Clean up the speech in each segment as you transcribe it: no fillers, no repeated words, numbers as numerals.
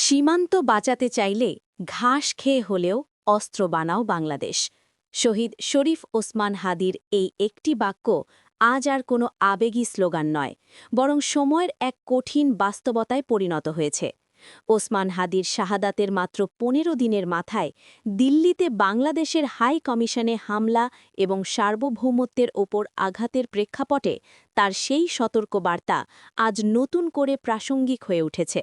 সীমান্ত বাঁচাতে চাইলে ঘাস খেয়ে হলেও অস্ত্র বানাও বাংলাদেশ। শহীদ শরীফ ওসমান হাদির এই একটি বাক্য আজ আর কোনো আবেগী স্লোগান নয়, বরং সময়ের এক কঠিন বাস্তবতায় পরিণত হয়েছে। ওসমান হাদির শাহাদাতের মাত্র ১৫ দিনের মাথায় দিল্লিতে বাংলাদেশের হাই কমিশনে হামলা এবং সার্বভৌমত্বের ওপর আঘাতের প্রেক্ষাপটে তার সেই সতর্কবার্তা আজ নতুন করে প্রাসঙ্গিক হয়ে উঠেছে।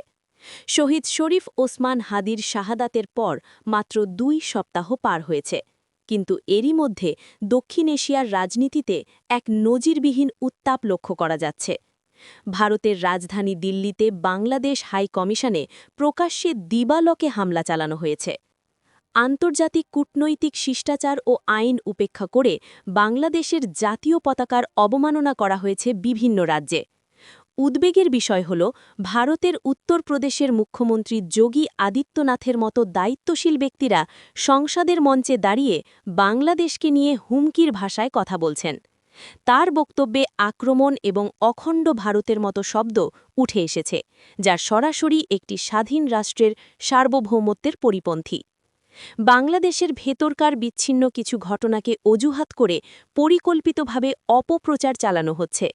শহীদ শরীফ ওসমান হাদির শাহাদাতের পর মাত্র ২ সপ্তাহ পার হয়েছে, কিন্তু এরই মধ্যে দক্ষিণ এশিয়ার রাজনীতিতে এক নজিরবিহীন উত্তাপ লক্ষ্য করা যাচ্ছে। ভারতের রাজধানী দিল্লিতে বাংলাদেশ হাই কমিশনে প্রকাশ্যে দিবালোকে হামলা চালানো হয়েছে। আন্তর্জাতিক কূটনৈতিক শিষ্টাচার ও আইন উপেক্ষা করে বাংলাদেশের জাতীয় পতাকার অবমাননা করা হয়েছে বিভিন্ন রাজ্যে। উদ্বেগের বিষয় হল, ভারতের উত্তরপ্রদেশের মুখ্যমন্ত্রী যোগী আদিত্যনাথের মতো দায়িত্বশীল ব্যক্তিরা সংসদের মঞ্চে দাঁড়িয়ে বাংলাদেশকে নিয়ে হুমকির ভাষায় কথা বলছেন। তার বক্তব্যে আক্রমণ এবং অখণ্ড ভারতের মতো শব্দ উঠে এসেছে, যা সরাসরি একটি স্বাধীন রাষ্ট্রের সার্বভৌমত্বের পরিপন্থী। বাংলাদেশের ভেতরকার বিচ্ছিন্ন কিছু ঘটনাকে অজুহাত করে পরিকল্পিতভাবে অপপ্রচার চালানো হচ্ছে।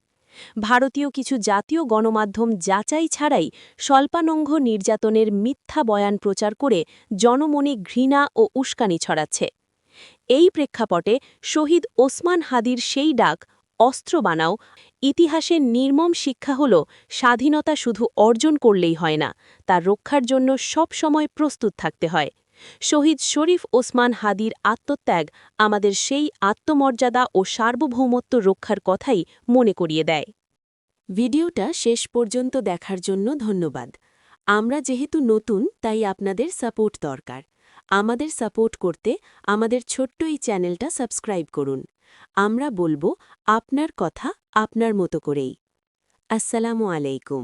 ভারতীয় কিছু জাতীয় গণমাধ্যম যাচাই ছাড়াই স্বল্পানঙ্ঘ নির্যাতনের মিথ্যা বয়ান প্রচার করে জনমনে ঘৃণা ও উস্কানি ছড়াচ্ছে। এই প্রেক্ষাপটে শহীদ ওসমান হাদির সেই ডাক, অস্ত্র বানাও, ইতিহাসের নির্মম শিক্ষা হল, স্বাধীনতা শুধু অর্জন করলেই হয় না, তা রক্ষার জন্য সব সময় প্রস্তুত থাকতে হয়। শহীদ শরীফ ওসমান হাদির আত্মত্যাগ আমাদের সেই আত্মমর্যাদা ও সার্বভৌমত্ব রক্ষার কথাই মনে করিয়ে দেয়। ভিডিওটা শেষ পর্যন্ত দেখার জন্য ধন্যবাদ। আমরা যেহেতু নতুন, তাই আপনাদের সাপোর্ট দরকার। আমাদের সাপোর্ট করতে আমাদের ছোট্ট এই চ্যানেলটা সাবস্ক্রাইব করুন। আমরা বলবো আপনার কথা আপনার মতো করেই। আসসালামু আলাইকুম।